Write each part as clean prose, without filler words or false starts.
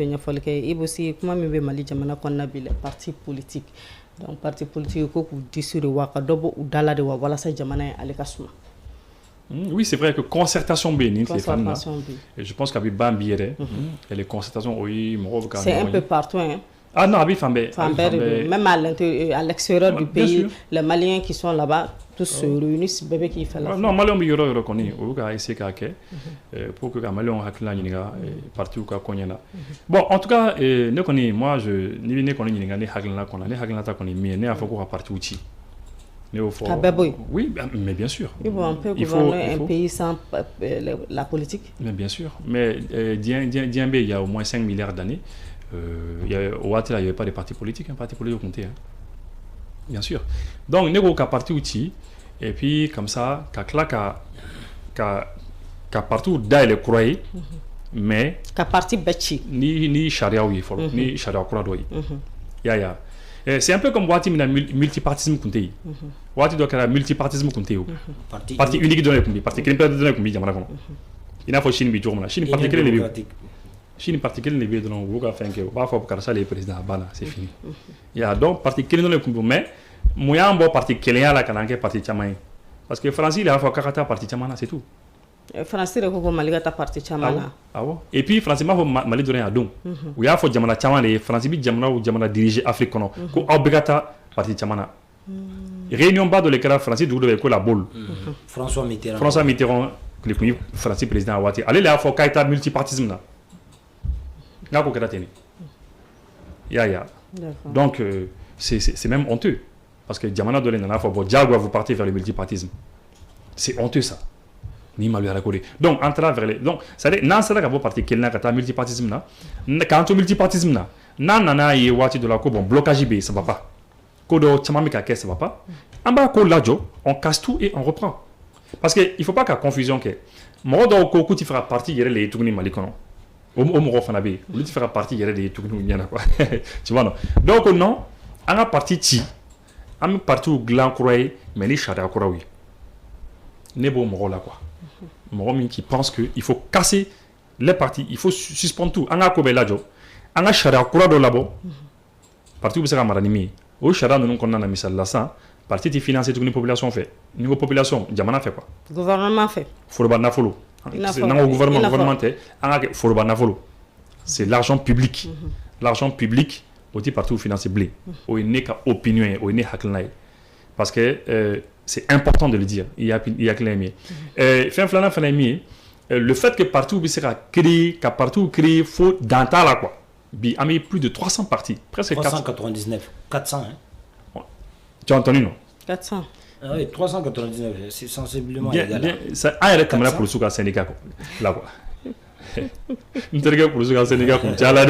Il aussi comment me Mali jamana konna bi les partis politiques donc parti politique ko ku disuri wa ka dobo u dala de wa wala sa jamana ale kasuma. Oui, c'est vrai que concertation béni c'est fan là. Et je pense qu'abi bambiere et les concertations oui c'est un peu partout hein. Ah non, abi fambe même à l'extérieur du pays les Maliens qui sont là-bas tous se réunissent bébé qui fait la non Maliens bi yoro reconnu ou ka essayer ka ke pour que Maliens hakla nyinga parti ou ka konyana. Bon en tout cas ne koni moi je ni ne koni nyinga ne hakla kona ne hakla ta koni mi ne afoko parti outi. Oui, mais bien sûr. On peut gouverner un pays sans la politique. Mais bien sûr. Mais Diambé, il y a au moins 5 milliards d'années, au Ouattara, il n'y avait pas de parti politique. Un parti politique comptait. Hein. Bien sûr. Donc, nous avons un parti outil. Et puis, comme ça, partout où il est croyé, mais. Qu'à parti bêchi. Ni charia oui, ni charia croyé. Ya. C'est un peu comme Wati mina multipartisme kunte. Wati doit faire multipartisme kunte. Parti unique donné kumbi, parti créé donné kumbi jamana kono. Ina fo Chine bi jomna. Chine parti créé les Chine parti créé les bi donné woka fenke. Ba fo karasa les présidents bana, c'est fini. Ya donc parti créé donné kumbi mais moyen bon parti créé la kananke parti chamay. Parce que France il a fait kakata parti chamana c'est tout. France ko maligata parti chamana. Ah ouais. Et puis France ma mali donné à don. Ou ya fo jamana chamana France bi jamana ou jamana diriger Afrique kono. Ko obligata parti chamana. Réunion bas de l'écran français d'où devait la boule. François Mitterrand le premier français président à Ouattara. Allez là faut kaita multipartisme là. Nga ko kera teni. Ya. Donc c'est même honteux parce que jamana de l'ena faut dialogue vous partez vers le multipartisme. C'est honteux ça. Ni mal raccordé. Donc en travers les donc ça dit nan sala ka bo parti kelna ka ta multipartisme là. Quand multipartisme là, nan nana yi wati de la ko bon blocage B ça va pas. Kodo chamamika ke ça va pas. En bas ko ladjo, on casse tout et on reprend. Parce que il faut pas qu'il y ait confusion que mo do ko kuti fera partie yere les tugni malikono. O mo fana be, lui fera partie yere les tugni nyana quoi. Tu vois non. Donc non, on a parti ti. On parti au gland croyé mais les chara croyé. Nebo mo là quoi. Moi qui pense qu'il faut casser les partis, il faut suspendre tout. On a coupé la job, on a charia coura de là-bas. Parti où c'est maranimi. Au charia nous qu'on a mis ça là ça. Parti qui finance toute une population fait. Niveau population, Djamana fait quoi? Gouvernement fait. Forba nafolo. C'est non gouvernement on a forba nafolo. C'est l'argent public. L'argent public aussi partout où financer blé. Où il n'est qu'à opinion, où il n'est qu'à parce que c'est important de le dire. Il y a que l'ami. Le fait que partout où il sera créé, qu'à partout où créé, faut d'antan là quoi. Il y a mis plus de 300 partis. Presque 399. 400 hein. Tu as entendu non? 400. Ah oui, 399, c'est sensiblement égal. Bien, ça a été comme là pour le souk à Sénégal. Là quoi. Nous te pour le souk à Sénégal comme tu as là.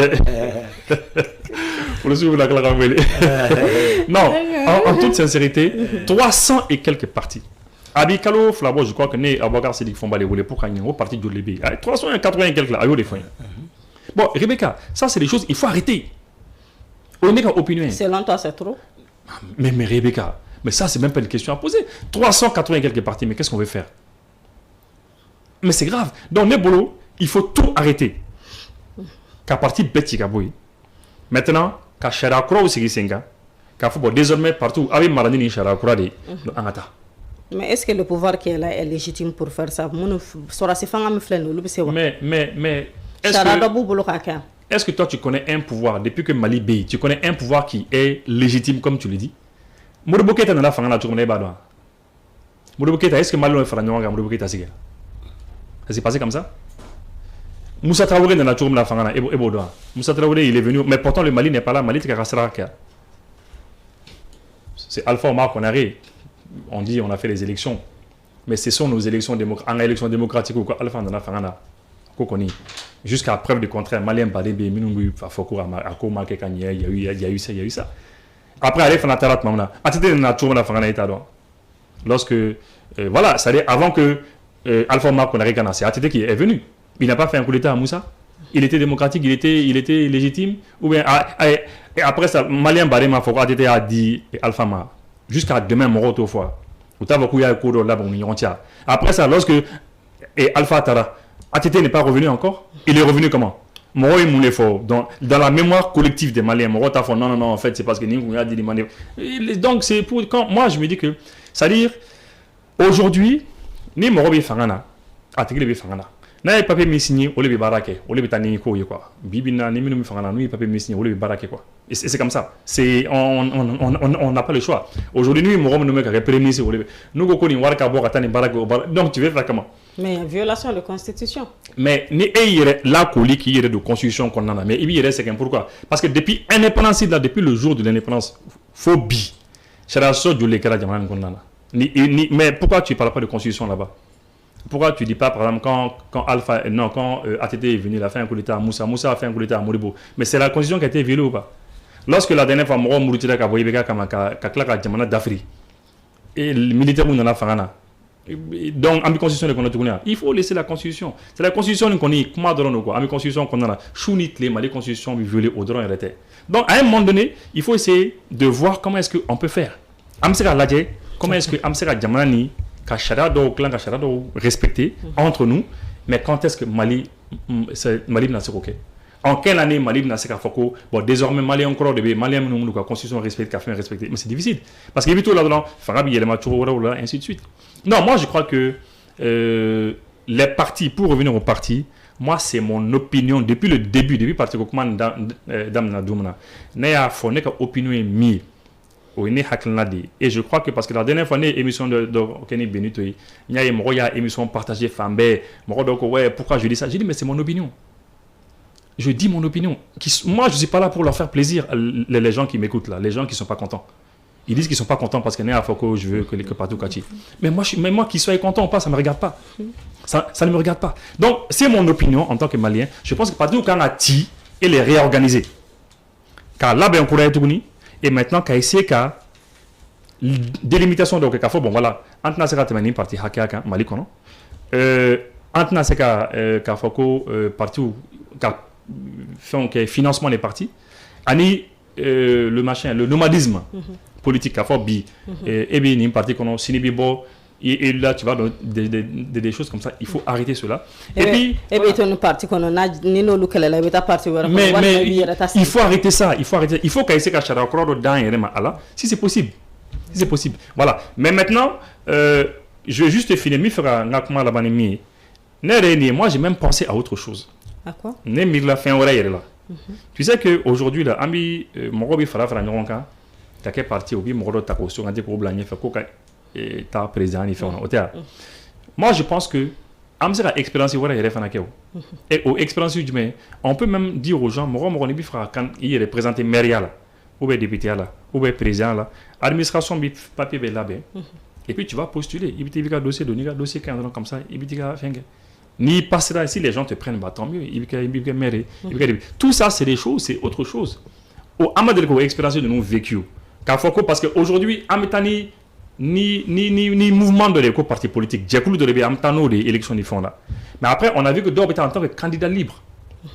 Pour le souk la claque. Non, en toute sincérité, 300 et quelques partis. Abikalo Flabo, je crois que né Abouakar Sédik Fomba les roulés pour gagner au parti de l'Ébé. 380 et quelques là, ayo les fins. Bon, Rebecca, ça c'est des choses, il faut arrêter. On est qu'à opinion. Selon toi, c'est trop? Mais Rebecca, mais ça c'est même pas une question à poser. 380 et quelques partis, mais qu'est-ce qu'on veut faire? Mais c'est grave. Dans Nebolo, il faut tout arrêter. Qu'à partir bête Kaboui. Maintenant, qu'à Charakro ou Sigisenga, qu'à faut désormais partout, avec Marani ni Charakro de Angata. Mais est-ce que le pouvoir qui est là est légitime pour faire ça? Mais est-ce que toi tu connais un pouvoir, depuis que Mali B, tu connais un pouvoir qui est légitime comme tu le dis? Mourbouketa n'a pas fait la tournée Badouin. Mourbouketa, est-ce que Malo est Fragnon à Mourbouketa Siga? Ça s'est passé comme ça? Moussa Traoré dans la tournée la Fangana et Baudouin. Moussa Traoré il est venu, mais pourtant le Mali n'est pas là, Mali est Karasra. C'est Alpha Omar qu'on arrive. On dit on a fait les élections, mais ce sont nos élections démocratiques ou quoi? Alpha dans la Fangana. Jusqu'à preuve du contraire, Malien Badébé, Minungu, Fafoko, Akoma, Kekanya, il y a eu ça. Après, aller faire la tarat, maman. Attendez, on a toujours la Fangana État. Lorsque, voilà, c'est-à-dire avant que Alpha Omar qu'on a réclamé, c'est Attendez qui est venu. Il n'a pas fait un coup d'État à Moussa. Il était démocratique, il était légitime. Ou bien, et après ça, Malien Badébé, Fafoko, Attendez a dit Alpha Omar. Jusqu'à demain, mon retour fois. Après ça, lorsque Alpha Tara, Attendez n'est pas revenu encore, il est revenu comment? Moi, il me faut dans la mémoire collective des Maliens. Moi, t'as fait non, en fait, c'est parce que nous a dit les donc c'est pour quand moi je me dis que, c'est-à-dire aujourd'hui, ni Morobi Fangana, Atigli Fangana. N'a pas papier signé, on les barake, on les tani quoi. Bibina ni minimum Fangana, nous papier signé, on les barake quoi. Et c'est comme ça. C'est on n'a pas le choix. Aujourd'hui, nous Morobi nous met à réprimer ces nous go ni warka bo katani barake. Donc tu veux faire comment? Mais violation de constitution. Mais ni la colis qui est de constitution qu'on en a. Mais il y a c'est pourquoi? Parce que depuis l'indépendance, depuis le jour de l'indépendance, phobie. C'est la sorte de l'éclat qu'on en a. Mais pourquoi tu ne parles pas de constitution là-bas? Pourquoi tu ne dis pas, par exemple, quand ATT est venu, il a fait un coup d'État à Moussa a fait un coup d'État à Moribo. Mais c'est la constitution qui a été violée ou pas? Lorsque la dernière fois, Moro Mouroutida a voyé d'Afrique, et le militaire où on a fait donc, en constitution, il faut laisser la constitution. C'est la constitution qu'on est, comment on quoi? En constitution qu'on a, chounit les malais constitution violée au droit et donc, à un moment donné, il faut essayer de voir comment est-ce qu'on peut faire. Comment est-ce que Amseka Djamani, Kachara do clan Kachara do respecté entre nous, mais quand est-ce que Mali n'a pas OK? En quelle année Mali n'a pas Foko? Bon, désormais Mali encore de Mali nous la constitution respectée, café respecté, mais c'est difficile parce qu'il y a tout là-dedans, Farabi il y ainsi de suite. Non, moi je crois que les partis, pour revenir aux partis, moi c'est mon opinion depuis le début, depuis parti Kokman Damna Doumna, n'a fourni qu'une opinion mi. Et je crois que parce que la dernière fois, l'émission de Kenny Benito, il y a une émission partagée, Fambé, pourquoi je dis ça? J'ai dit, mais c'est mon opinion. Je dis mon opinion. Moi, je ne suis pas là pour leur faire plaisir, les gens qui m'écoutent là, les gens qui ne sont pas contents. Ils disent qu'ils ne sont pas contents parce qu'il y a un Foko, je veux que partout Kachi. Mais moi, qu'ils soient contents ou pas, ça ne me regarde pas. Ça ne me regarde pas. Donc, c'est mon opinion en tant que Malien. Je pense que partout quand on a ti, il est réorganisé. Car là, ben, on pourrait être uni. Et maintenant, quand il sait qu'il y a délimitation de Okekafo, bon voilà, Antna Seka Temani, parti Hakaka, Malikono, Antna Seka Kafoko, parti où fait financement des partis, Ani le machin, le nomadisme politique, Kafo Bi, et bien, une partie qu'on a Sinibibo, et là, tu vois, des choses comme ça, il faut arrêter cela. Et puis. Et puis, une partie qu'on a, Nino Lukele, la partie où mais il faut arrêter ça. Il faut qu'il y ait un croix dans Allah, si c'est possible. Si c'est possible. Voilà. Mais maintenant, je vais juste finir. Moi, j'ai même pensé à autre chose. À quoi? Tu sais qu'aujourd'hui, là, Ami, Morobi Farafra Nyoronka, t'as quel parti, Obi Moro Tako, sur un déco blagné, fait quoi? Et ta président il fait moi je pense que amsera expérience et aux expériences du on peut même dire aux gens quand il est représenté maire là ou bien député là ou bien président là administration papier là et puis tu vas postuler il y a dossier dossier comme ça ni passera si les gens te prennent tant mieux tout ça c'est des choses, c'est autre chose au amadou expérience de nous vécu parce que aujourd'hui ametani ni mouvement de l'éco parti politique. J'ai couru de les élections ils font là. Mais après, on a vu que Dob était en tant que candidat libre.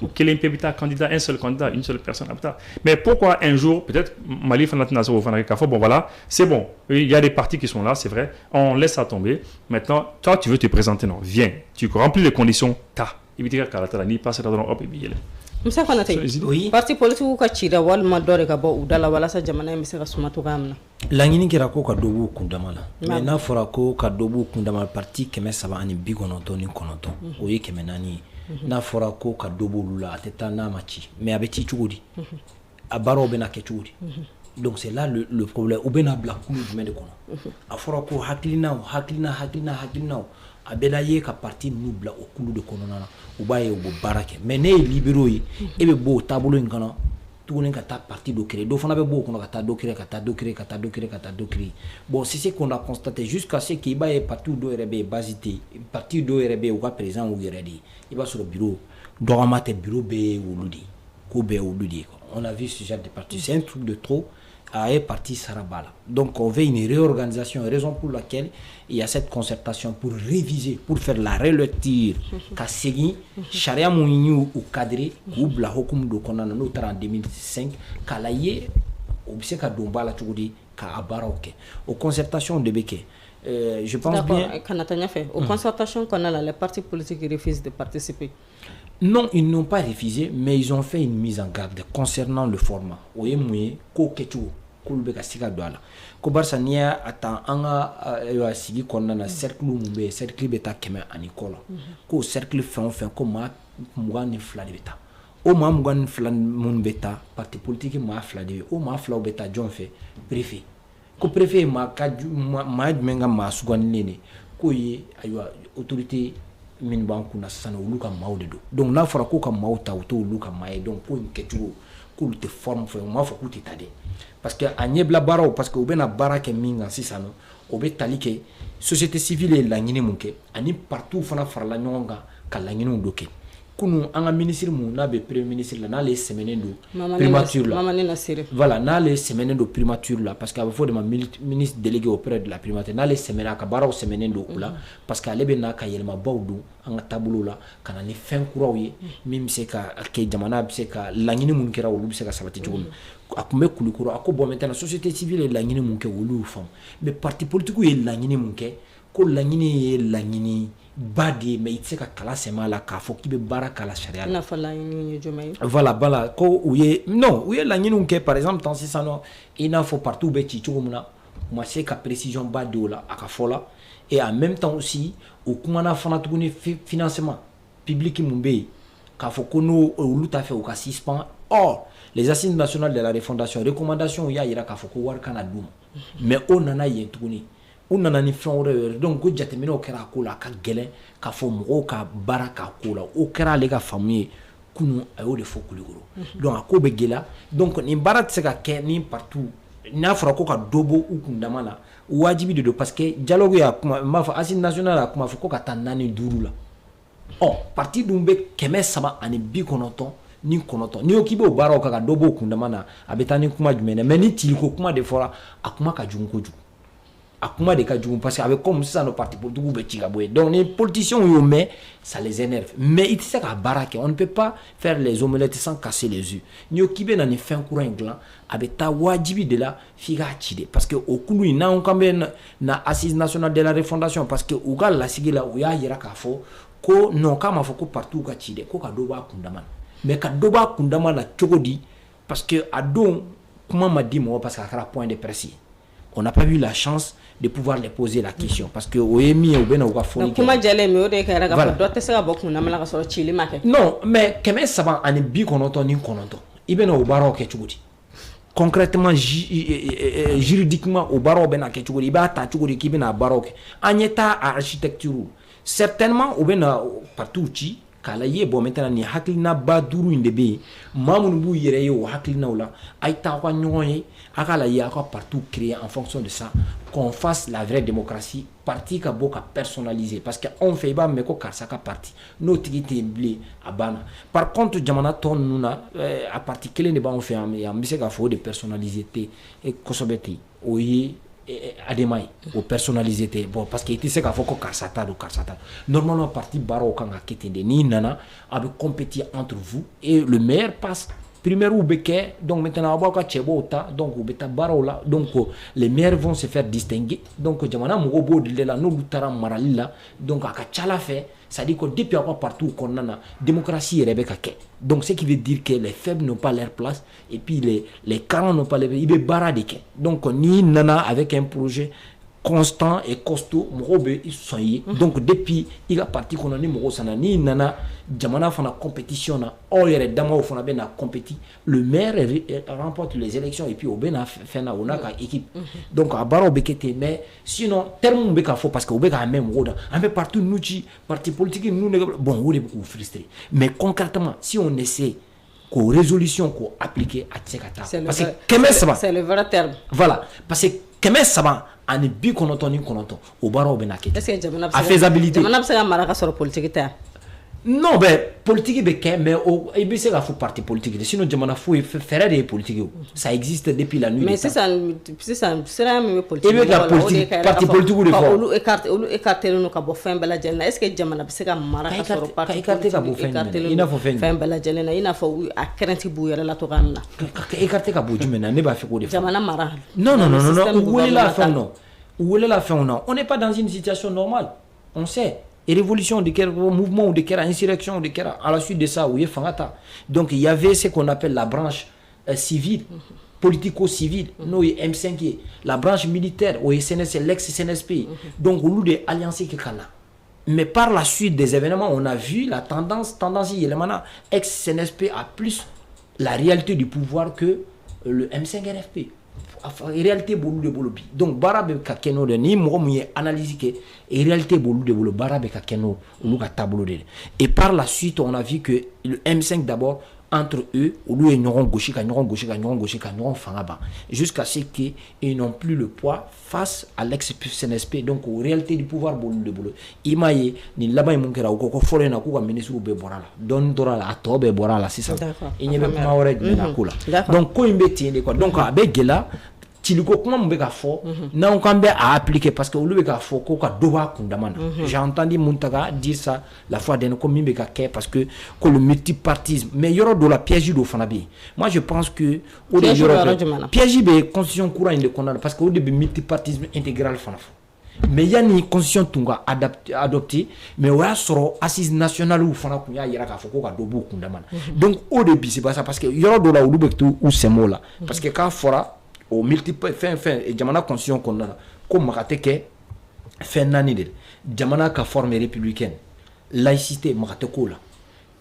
Ou quel est candidat, un seul candidat, une seule personne. Mais pourquoi un jour, peut-être, Mali bon voilà, c'est bon. Il y a des partis qui sont là, c'est vrai. On laisse ça tomber. Maintenant, toi, tu veux te présenter, non? Viens. Tu remplis les conditions. Oui. Parti politique ou kachira wal madore ka bo udala wala sa jamana mi se ka sumatu gamna. Langini kira ko ka dobu kundamala. Mais na fora ko ka dobu kundamala parti keme saba ani bigonoto ni konoto. O ye keme nani. Na fora ko ka dobu lula ateta na machi. Mais abeti chugudi. Abaro bena ke chugudi. Donc c'est là le problème. Ou bena bla kulu jumé de kono. A fora ko haklina. Abelaye ka parti nous bla au kulu de kono na. Ou baye ou barake. Mais ne libéraux yi. Ebe bo tabolo ngana. Tout le monde a parti de créer. Donc on avait beaucoup de créer. Bon, c'est ce qu'on a constaté jusqu'à ce qu'il y ait parti d'ORB basité, parti d'ORB ou présent ou guéri. Il va sur le bureau. Doit mettre bureau B ou Ludi. On a vu ce genre de parti. C'est un truc de trop. À un parti Sarabala. Donc on veut une réorganisation, raison pour laquelle il y a cette concertation pour réviser, pour faire la relecture. Kasegi, Sharia Mouignou ou Kadri, ou Blahokum de Konana notamment en 2005, Kalaye, ou Bisseka Dombala Tchoudi, Kabaroke. Aux concertations de Beke. Je pense bien. Aux concertations qu'on a là, les partis politiques refusent de participer. Non, ils n'ont pas refusé, mais ils ont fait une mise en garde concernant le format. Oye mouye ko kechu ko lube ka sika do ala. Ko barsa niya ata anga sigi konna na cercle mumbe cercle beta keme anikola. Ko cercle fin ko ma mugani fla de beta. O ma mugani fla mun beta parti politique ma fla de o ma fla beta jon fe préfet. Ko préfet ma kaju ma menga ma sugani nene ko ye aywa autorité min banku na sana olu ka maaw de do donc n'a fɔra ko ka maaw ta u to olu ka maa ye donc ko in kɛcogo k'olu tɛ forme fɔ u m'a fɔ k'u tɛ ta de parce que a ɲɛbila baaraw parce que u bɛna baara kɛ min kan sisan nɔ o bɛ tali kɛ société civile ye laɲini mun kɛ ani partout fana farala ɲɔgɔn kan ka laɲiniw dɔ kɛ kunu an ka ministre mun n'a bɛ premier ministre la n'ale sɛmɛnen do primature la voilà n'ale sɛmɛnen do primature la parce que a bɛ fɔ de ma ministre délégué auprès de la primature n'ale sɛmɛna a ka baaraw sɛmɛnen do o la parce que ale bɛ n'a ka yɛlɛmabaw don an ka taabolo la ka na ni fɛn kuraw ye min bɛ se ka kɛ jamana bɛ se ka laɲini mun kɛra olu bɛ se ka sabati cogo min a tun bɛ kulikoro a ko bon maintenant société civile ye laɲini mun kɛ olu y'u faamu mais parti politique ye laɲini mun kɛ ko laɲini ye laɲini ba de ye mais i tɛ se ka kala sɛmɛ a la k'a fɔ k'i bɛ baara kala sariya la. I n'a fɔ laɲini ye jumɛn ye. voilà ko u ye non u ye laɲiniw kɛ par exemple tan sisan nɔ i n'a fɔ partout bɛ ci cogo min na u ma se ka précision ba di o la a ka fɔ la et en même temps aussi u kumana fana tuguni financement public mun bɛ yen k'a fɔ ko n'o olu t'a fɛ u ka suspend or les assises nationales de la refondation recommandation y'a yira k'a fɔ ko wari kana d'u ma mais o nana yen tuguni u nana ni fɛn wɛrɛ yɛrɛ donc ko jateminɛw kɛra a ko la a ka gɛlɛn k'a fɔ mɔgɔw ka baara k'a ko la o kɛra ale ka faamu ye kunu a y'o de fɔ kulikoro donc a ko bɛ gɛlɛya donc nin baara tɛ se ka kɛ ni partout n'a fɔra ko ka dɔ bɔ u kundama la wajibi de don parce que dialogue y'a kuma n b'a fɔ assise nationale y'a kuma fɔ ko ka taa 4 5 la ɔ parti dun bɛ 390 ni 9 n'i y'o k'i b'o baaraw kan ka dɔ bɔ o kundama na a bɛ taa ni kuma jumɛn ye mais ni tiliko kuma de fɔra a kuma ka jugu kojugu a kuma de ka jugu parce que a bɛ comme sisan nɔ parti politique bɛ ci ka bɔ yen donc ni politiciens y'o mɛn ça les énerve mais i tɛ se ka baara kɛ on ne peut pas faire les omelettes sans casser les œufs n'i y'o k'i bɛ na ni fɛn kura in dilan a bɛ taa wajibi de la f'i k'a ci de parce que o kulu in n'an kan bɛ na assise nationale de la refondation parce que u ka lasigi la u y'a yira k'a fɔ ko non k'a ma fɔ ko parti ka ci dɛ ko ka dɔ b'a kundama na mais ka dɔ b'a kundama na cogo di parce que a don kuma ma di mɔgɔ parce que a kɛra point de presse ye on n'a pas eu la chance de pouvoir les poser la question parce que o ye min ye u bɛ na u ka fɔli kɛ kuma jɛlen mais o de kɛra ka fɔ dɔ tɛ se ka bɔ kundama la ka sɔrɔ cili ma kɛ non mais 390 i bɛ na o baaraw kɛ cogo di concrètement juridiquement o baaraw bɛ na kɛ cogo di i b'a ta cogo di k'i bɛ na a baaraw kɛ an ɲɛ t'a architecture certainement u bɛ na partout ci k'a la ye bon maintenant ni hakilina ba 5 in de bɛ yen maa minnu b'u yɛrɛ ye o hakilinaw la a ye taa aw ka ɲɔgɔn ye a ka la ye aw ka parti créer en fonction de ça qu'on fasse la vraie démocratie parti ka bɔ ka personnaliser parce que anw fɛ i b'a mɛn ko karisa ka parti n'o tigi tɛ yen bilen a banna par contre jamana tɔ ninnu na a parti kelen de b'anw fɛ yan an bɛ se k'a fɔ o de personnaliser tɛ kosɛbɛ ten o ye adema ye o personnaliser tɛ bon parce que i tɛ se k'a fɔ ko karisa ta don karisa ta normalement parti baaraw kan ka kɛ ten de n'i nana a bɛ compétir entre vous et le meilleur passe primaire ou beke donc maintenant abaw ka cɛbɔw ta donc u bɛ taa baaraw la donc les meilleurs vont se faire distinguer donc jamana mɔgɔw b'o de la n'olu taara marali la donc a ka ca la fɛ c'est à dire que depuis aw ka parti kɔnɔna na démocratie yɛrɛ bɛ ka kɛ donc ce qui veut dire que les faibles n'ont pas leur place et puis les carents n'ont pas leur place i bɛ baara de kɛ donc n'i nana avec un projet constant et costaud mɔgɔw bɛ i sɔn ye donc depuis i ka parti kɔnɔ ni mɔgɔw sanna n'i nana jamana fana compétition na aw yɛrɛ damaw fana bɛ na compétit le maire remporte les élections et puis o bɛ na fɛn na o n'a ka équipe donc a baaraw bɛ kɛ ten mais sinon terme min bɛ k'a fɔ parce que o bɛ k'a mɛn mɔgɔw da an bɛ parti ninnu ci parti politique ninnu de bon o de bɛ k'u frustrer mais concrètement si on essaie qu'aux résolutions qu'on appliquer à tse ka taa parce que 300 c'est le vrai terme voilà parce que 300 ani 99 o baaraw bɛ na kɛ est-ce que jamana a faisabilité jamana bɛ se ka mara ka sɔrɔ politique tɛ non ben politique bɛ kɛ mais i bɛ se k'a fɔ parti politique de sinon jamana foyi fɛɛrɛ de ye politique ye ça existe depuis la nuit mais sisan sira min bɛ politique i bɛ ka politique parti politique de fɔ olu écarté len ka bɔ fɛn bɛɛ lajɛlen na est-ce que jamana bɛ se ka mara ka sɔrɔ parti écarté ka bɔ fɛn jumɛn i n'a fɔ fɛn bɛɛ lajɛlen na i n'a fɔ a crainte b'u yɛrɛ la cogoya min na écarté ka bɔ jumɛn na ne b'a fɛ k'o de fɔ jamana mara non u welela fɛnw na on n'est pas dans une situation normale on sait Et révolution de quel mouvement ou de quelle insurrection de quelle à la suite de ça, oui, Fangata. Donc il y avait ce qu'on appelle la branche civile, politico-civile, nous M5, la branche militaire, au SNS, l'ex-CNSP. Donc au lieu de alliances qui kana. Mais par la suite des événements, on a vu la tendance ex-CNSP a plus la réalité du pouvoir que le M5-NFP. Réalité bolu de bolobi. Donc barabe ka keno de ni mo mu analyse que réalité bolu de bolo barabe ka keno lu ka tableau de. Et par la suite on a vu que le M5 d'abord entre eux au lieu ñoron gauche fangaba jusqu'à ce que ils n'ont plus le poids face à l'ex-CNSP. Donc en réalité du pouvoir bolu de bolo imaye ni laba mun kera ko fole na ko ministre be borala don dorala atobe borala c'est ça et ñebe ma wore na kula. Donc ko imbe tiende quoi. Donc avec gela tiliko kuma mbe ka fo na on kambe à appliquer parce que olu be ka fo ko ka doba kundamana. J'ai entendu Muntaga dire ça la fois dernière comme mbe ka ke parce que le multipartisme mais yoro do la piège do fanabi. Moi je pense que au piège be constitution courant de condamner parce que au début multipartisme intégral fanafo. Mais il y a une constitution tunga adoptée mais on a soro assise nationale ou fana kunya yira ka fo ko ka dobo kundamana. Donc au début c'est pas ça parce que yoro do la olu be tout ou ces mots là parce que quand fora au multiple fin et jamana constitution qu'on a comme makate ke fin nani de jamana ka forme républicaine laïcité makate ko la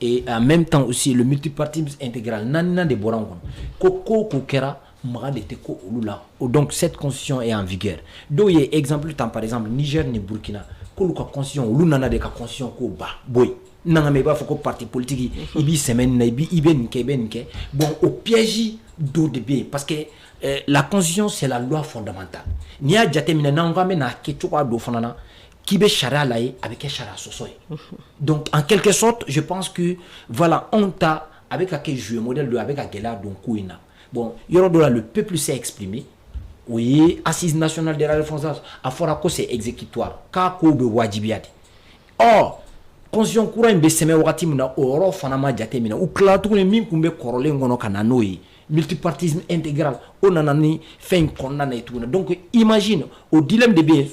et en même temps aussi le multipartisme intégral nani de borangon ko kera makade te ko olula. Donc cette constitution est en vigueur. Do y exemple tant par exemple Niger ni Burkina ko lu ka constitution olu nana de ka constitution ko ba boy nanga me ba foko parti politique ibi semaine na ibi benke bon au piège do de bien parce que la constitution c'est la loi fondamentale. Ni a jatemina na ngame na kechuwa do fanana qui be charia laye avec charia sosoy. Donc en quelque sorte, je pense que voilà, on t'a avec quel jeu modèle de avec Agela donc Kouina. Bon, yoro do là le peuple s'est exprimé. Oui, assise nationale de la défense a fora ko c'est exécutoire. Ka ko be wajibiati. Or constitution courant be seme wakati muna oro fanama jatemina ou klatu ne min kumbe korole ngono kana noyi. Multipartisme intégral on a ni fait condamné et tout. Donc imagine au dilemme de bien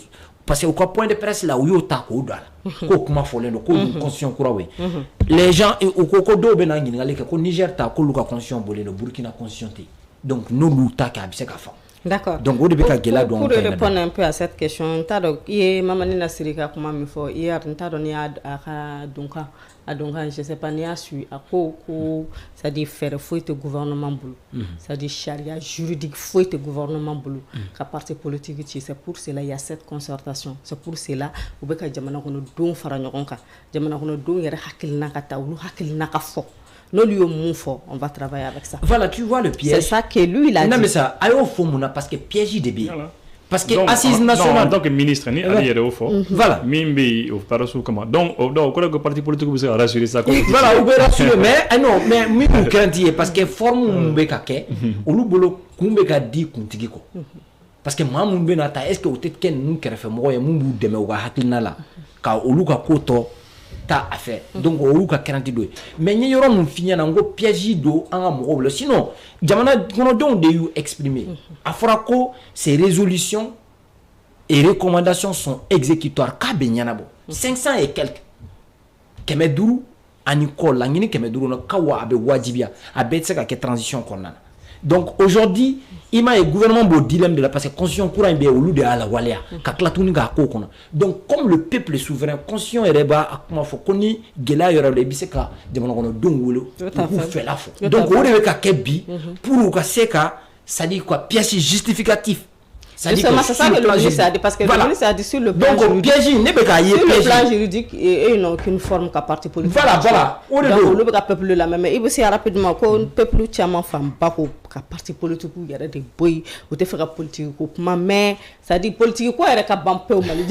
parce que au point de presse là où yo ta ko dala ko kuma folé no ko constitution kurawe les gens au ko do be na ngini ko Niger ta ko luka constitution bolé no Burkina constitution té donc nous luta ka biseka fa. D'accord. Donc pour répondre un peu à cette question, Mamani Nasirika comment me faut hier donc je sais pas ni a su à quoi ça dit faire fouille gouvernement boulot ça dit charia juridique fouille gouvernement boulot qu'à partir politique c'est pour cela il y a cette concertation c'est pour cela ou bien que jamana kono don faranyoka jamana kono don yere hakilna ka tawlu hakilna ka fo. Non, lui, on va travailler avec ça. Voilà, tu vois le piège. C'est ça que lui, il a dit. Non, mais ça, ayo fo mouna parce que piège de bien. Parce que assise nationale. nationale. En tant que ministre, ni aller au fond. Voilà. Mimbi, au parasou comment. Donc, le parti politique vous a rassuré ça. Voilà, vous pouvez rassurer, mais non, mais mi vous craintiez parce que forme mbeka ke, ou lu bolo kumbeka di kuntigi ko. Parce que moi mumbe nata est-ce que peut-être ken nous qui fait moi mumbu deme wa hakilna la ka oluka koto ta affaire. Donc au ka 42. Mais n'y aura mon fini na ngo piège do anga mo sinon jamana kono don de you exprimer. Afrako ces résolutions et recommandations sont exécutoires ka benyana bo. 500 et quelques. Kemeduru aniko la ngini kemeduru na kawa abe wajibia abe tseka ke transition konna. Donc aujourd'hui, il y a un gouvernement qui dilemme de la parce que constitution courant est au lieu de la walia. Donc comme le peuple est souverain, constitution est reba comment faut qu'on y gela yora le biseka de mon dongolo ou fait la fo. Donc on devait kebi pour que seka ça dit quoi pièce justificatif. Justement, c'est ça que le ministre a dit, parce que le ministre a dit sur le plan juridique, et ils n'ont qu'une forme qu'à parti politique. Voilà. Donc, le peuple là même, il veut dire rapidement que le peuple tient femme pas qu'à parti politique où il y a des boys, ou des frères politiques, mais ça dit politique quoi, il y a qu'à bamper au Mali.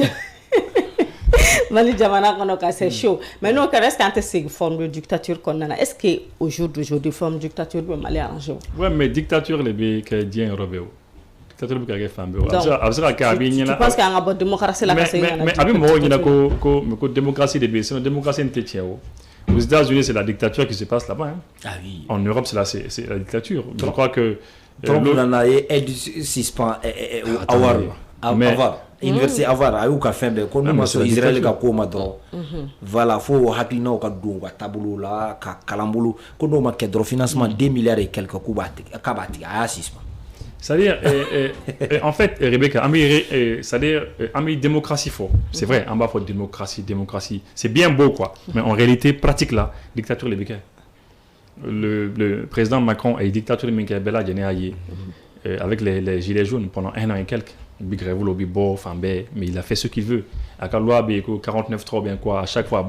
C'est chaud. Mais nous, reste quand c'est une forme de dictature qu'on a. Est-ce qu'au jour d'aujourd'hui, forme de dictature peut mal arranger? Oui, mais dictature, les pays qui sont robés. Tu penses qu'il y a une démocratie là? Mais la démocratie des c'est une démocratie aux États-Unis, c'est la dictature qui se passe là-bas. Ah oui. En Europe, c'est la dictature. Je crois que. université avoir a y'u ka fɛn bɛɛ ko n'u ma sɔn Israël ka ko ma dɔrɔn voilà fo hakilinaw ka don u ka taabolo la ka kalan bolo ko n'o ma kɛ dɔrɔn financement 2 milliards et quelques k'u b'a tigɛ k'a b'a tigɛ a y'a suspend. C'est-à-dire, en fait, Rebecca, c'est-à-dire, démocratie fort. C'est vrai, en bas, il faut démocratie. C'est bien beau, quoi. Mais en réalité, pratique là, dictature, les le président Macron a eu dictature, avec les gilets jaunes pendant 1 an et quelques. Mais il a fait ce qu'il veut. À 49.3, bien quoi, à chaque fois,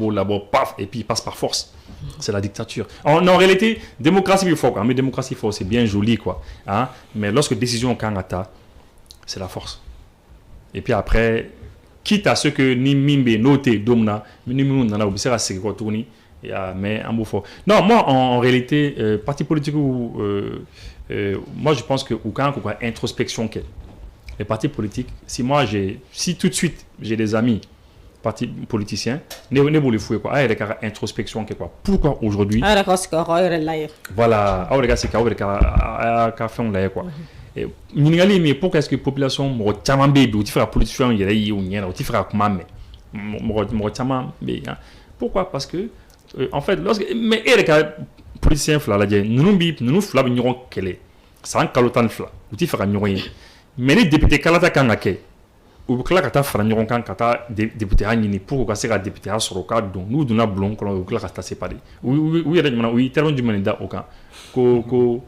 paf, et puis il passe par force. C'est la dictature. En réalité, démocratie, il faut, mais démocratie, c'est bien joli, quoi. Hein? Mais lorsque décision kangata, c'est la force. Et puis après, quitte à ce que ni mimbe noté domna, ni nana observe à ce que tourni, mais un beau fort. Non, moi, en réalité, parti politique moi, je pense que aucun introspection les partis politiques, si tout de suite j'ai des amis partis politiciens, ne vous les fouez quoi, il y a une introspection quoi. Pourquoi aujourd'hui? Voilà, c'est quoi. Mais pourquoi est-ce que la population me retient bébé, tu fais la politique, il y a ou tu fais la commande, pourquoi? Parce que en fait, mais il y a des politiciens nous flabbons quel est, c'est un calotan fla, tu fais un mais les députés kalata kangake ou kala kata franyon kan kata député hanini pour que ça député sur le cadre dont nous donna blon qu'on ou kala kata séparé oui oui terme du mandat aucun ko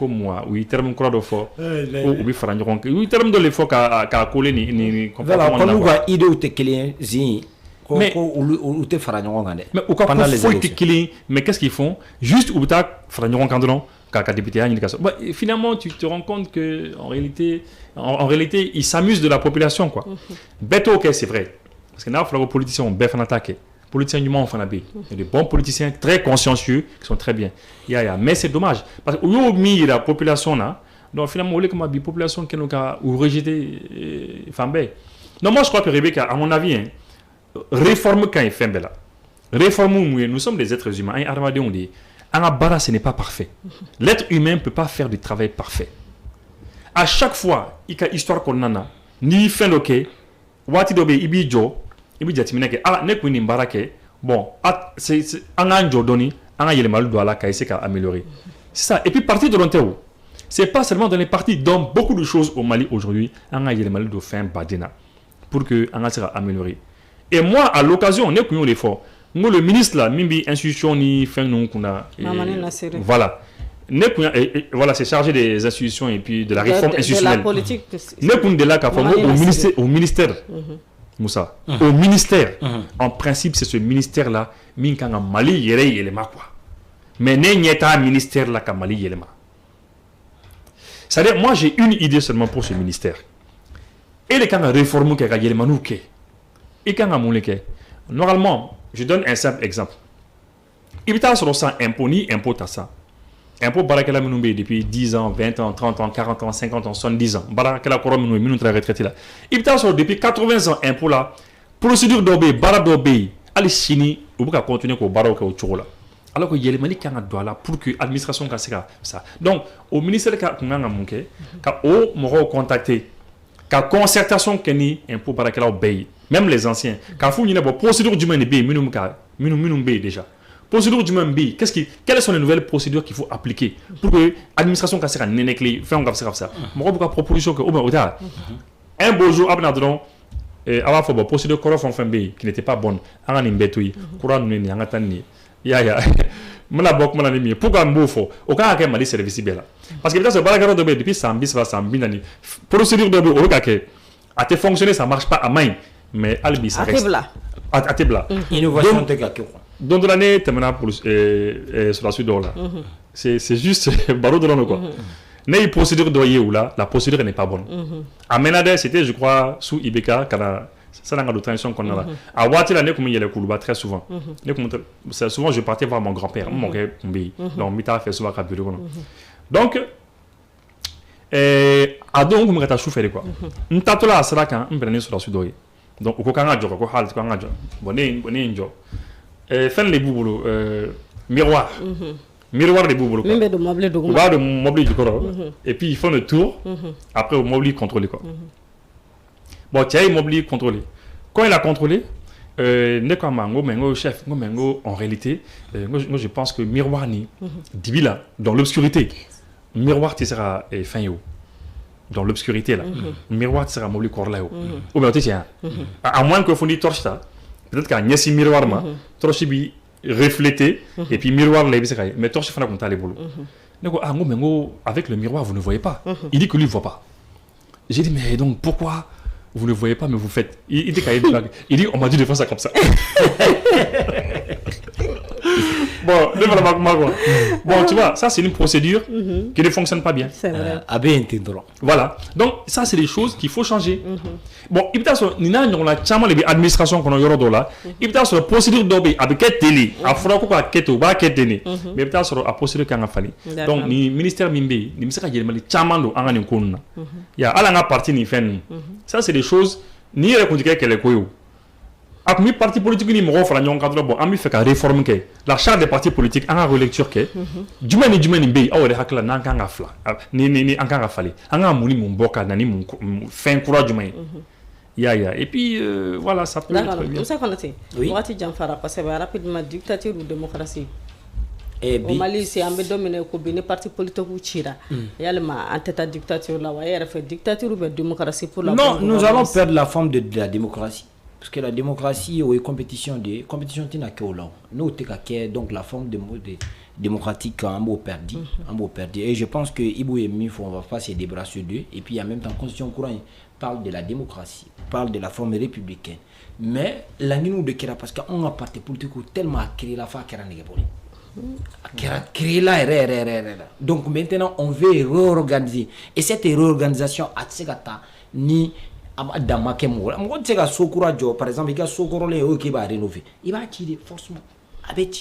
moi oui terme croix de fort ou bi franyon kan oui terme de l'effort ka coller ni voilà quand nous va idée ou te client zi mais ou te franyon kan mais ou pendant les élections mais qu'est-ce qu'ils font juste ou ta franyon kan non député finalement tu te rends compte que en réalité ils s'amusent de la population quoi. Bête ok c'est vrai parce que là les politiciens ont bien attaqué politiciens du monde font il y a des bons politiciens très consciencieux qui sont très bien mais c'est dommage parce que où mis la population là donc finalement on est comme la population qui nous a ou rejeté non moi je crois que Rebecca à mon avis réforme quand il fait là réforme nous sommes des êtres humains on dit Anabara, ce n'est pas parfait. L'être humain ne peut pas faire du travail parfait. À chaque fois, il y a une histoire qu'on a, ni fin loke, wati dobe ibi jo, ibi jatimineke, ne kuni mbarake, bon, c'est un anjo doni, un yele malu doit la kaise ka améliorer. C'est ça. Et puis partir de l'Ontario, c'est pas seulement dans les partis, dans beaucoup de choses au Mali aujourd'hui, un yele malu doit faire un badena pour que un sera amélioré. Et moi, à l'occasion, on est connu l'effort. Nous, le ministre là, Mimbi institution ni fin non qu'on a. Voilà. Voilà, c'est chargé des institutions et puis de la réforme institutionnelle. De la politique. De là au ministère. Moussa. Au ministère. En principe, c'est ce ministère là, Minkanga Mali yere yelema quoi. Mais n'est pas un ministère là ka Mali yelema. C'est-à-dire, moi j'ai une idée seulement pour ce ministère. Et les kanga réforme que yelema nous ke. Et kanga mouleke. Normalement, je donne un simple exemple. Il y a sur ça impôt ni impôt à ça. Impôt barakela minoumbe depuis 10 ans, 20 ans, 30 ans, 40 ans, 50 ans, 70 ans. Barakela korom minoumbe minoumbe retraité là. Il y a sur depuis 80 ans impôt là. Procédure d'obé, bara d'obé. Allez chini, ou pas continuer au baroque au chocolat. Alors que y a les mali qui ont là pour que l'administration fasse ça. Donc au ministère qui a manqué, quand au m'aura contacté. Car concertation keni impôt barakela obé. Même les anciens. Quand il y a une procédure du MNB, déjà. Procédure du MNB, quelles sont les nouvelles procédures qu'il faut appliquer pour que l'administration fasse ça? Moi, je proposition que un beau jour, avant la procédure qui n'était pas bonne, pourquoi aucun cas service parce que c'est depuis procédure de a été fonctionné, ça marche pas à main. Mais Albi, ça reste. À Tebla. Innovation donc l'année, tu sur la suite là. C'est juste barreau de l'anneau quoi. Mais une procédure doyer ou là, la procédure n'est pas bonne. À Menade, c'était, je crois, sous Ibeka, ça n'a pas de transition qu'on a là. À Wati, l'année, comme il y a le Koulouba, très souvent. Souvent, je partais voir mon grand-père, mon père, donc, Mita fait souvent à bureau. Donc, à donc, on m'a chauffé quoi. On t'a tout là, c'est là quand on prenait sur la suite doyer. Donc, au cas où on a dit, bonne job. Fin les bouboulous, miroir. Miroir des bouboulous. On va de mobile du corps. Et puis, ils font le tour. Après, au mobile contrôlé quoi. Bon, tu as immobilier contrôlé. Quand il a contrôlé, chef, en réalité, moi je pense que miroir ni, dibila, dans l'obscurité, miroir tu seras fin yo. Dans l'obscurité là, miroir tu seras mobile corps là. Ou bien tu tiens, à moins que fourni torche ça, peut-être qu'un yesi miroir ma, torche bi reflété, et puis miroir là, mais torche fana compta les boulots. Avec le miroir vous ne voyez pas. Il dit que lui ne voit pas. J'ai dit mais donc pourquoi vous ne voyez pas, mais vous faites. Il dit, on m'a dit de faire ça comme ça. Bon, tu vois, ça c'est une procédure qui ne fonctionne pas bien. C'est vrai. Voilà. Donc, ça c'est des choses qu'il faut changer. Bon, il peut être Nina, on a tellement les administrations qu'on a eu là. Il peut être la procédure d'obé avec quelle télé, à Froco, à Keto, à Ketene. Mais il peut être la procédure qu'on a fallu. Donc, le ministère Mimbe, il me semble qu'il y a des chamando en Anikouna. Il y a à la partie ni fait. Ça c'est des choses ni reconduire qu'elle est quoi. Après mes partis politiques ni m'ont fait un cadre bon, ami fait qu'à réformer que la charte des partis politiques en relecture que du moins ni bé, ah ouais hakla n'anganga fla, ni anganga fallait, anga mouni mon boka nani mon fin courage du moins. Et puis voilà ça peut être bien. Tout ça qu'on a dit. Oui. Wati Jamfara parce que rapidement dictature ou démocratie. Au Mali, c'est un peu dominé au cabinet parti politique ou chira. Il y a le en dictature là, il y a fait dictature ou démocratie pour la. Non, nous allons perdre la forme de la démocratie. Parce que la démocratie est compétition qui n'a que là. Nous donc la forme de démocratique en mot perdu, Et je pense que Ibou et Mif on va pas se débarrasser d'eux. Et puis en même temps, la constitution courante parle de la démocratie, parle de la forme républicaine. Mais la nous de Kera parce qu'on a parti politique tellement créé la fa Kera négapoli. Créé là. Donc maintenant on veut réorganiser. Et cette réorganisation a tsekata ni dans par exemple, il y a Sokoro qui va rénover. Il va tirer forcément.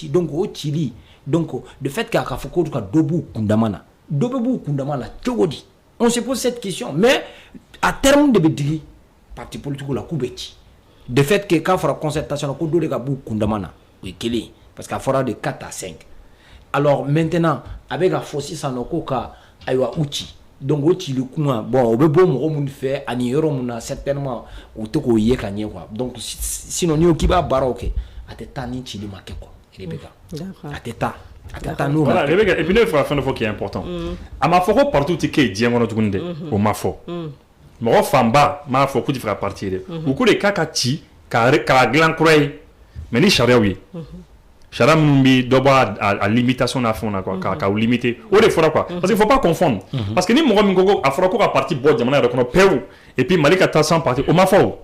Donc, au Chili. Donc, le fait qu'il y a un Dobu Kundamana. On se pose cette question. Mais, à terme de Bédri, parti politique, la Koubeti. Le fait que quand il y a une concertation, il y a un Kundamana. Oui, parce qu'il y a de 4 à 5. Alors, maintenant, avec la force, ça n'a pas Uchi. Donc au Chili bon au bon moment fait ani yoro muna certainement au toko yé kanye quoi donc sinon ni okiba baroke ateta ni Chili make quoi Rebecca ateta nous voilà Rebecca et puis le frère fin qui est important à ma foro partout tike diengono tugunde au mafo mo famba ma fo ku di fera partir ou ku de kakati ka glan croy mais ni charia oui Chara Mumbi doit à limitation à fond quoi qu'à limiter ou des fois quoi parce qu'il faut pas confondre parce que ni mon gogo a froco à partir bon diamant reconnaît Pérou et puis Malika Tassan parti au mafo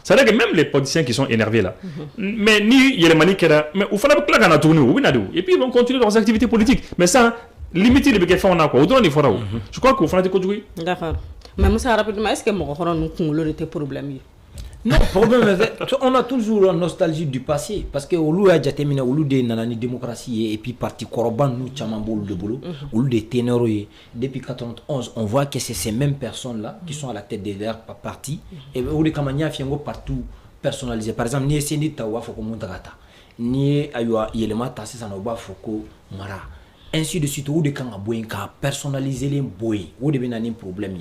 ça veut dire que même les politiciens qui sont énervés là mais ni il y a les maniques là mais il faut pas que la tourner ou et puis ils vont continuer leurs activités politiques mais ça limiter les béquets on a quoi au-delà des fois je crois qu'il faut faire des conduits d'accord mais Moussa rapidement est-ce que mon coron nous était problème. Non, problème on a toujours la nostalgie du passé parce que au lieu de terminer au lieu de nanani démocratie et puis parti Korban nous chamambol de boulot au lieu de ténor depuis 91 on voit que c'est ces mêmes personnes là qui sont à la tête de leur parti et au lieu kamania fiango partout personnalisé par exemple ni sendi tawa foko montagata ni aywa yelema tassi sanoba foko mara ainsi de suite au lieu kanga boyenka personnaliser les boy au lieu benani problème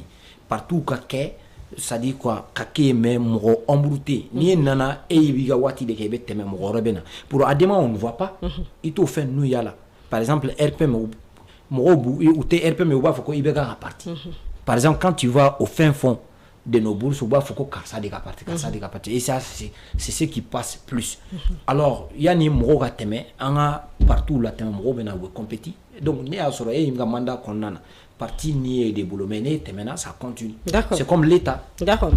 partout kake ça dit quoi kake mais mo embrouté ni nana e biga wati de kebe teme mo rebena pour adema on ne voit pas il tout fait nous yala par exemple RPM mo bu ou te RPM ou ba foko ibega parti par exemple quand tu vas au fin fond de nos bourses ou ba foko kasa de parti et ça c'est ce qui passe plus alors yani mo ga teme anga partout la teme mo bena we compétit donc ne a soro e imga manda konana parti ni des boulot mené maintenant ça continue. C'est comme l'État. D'accord.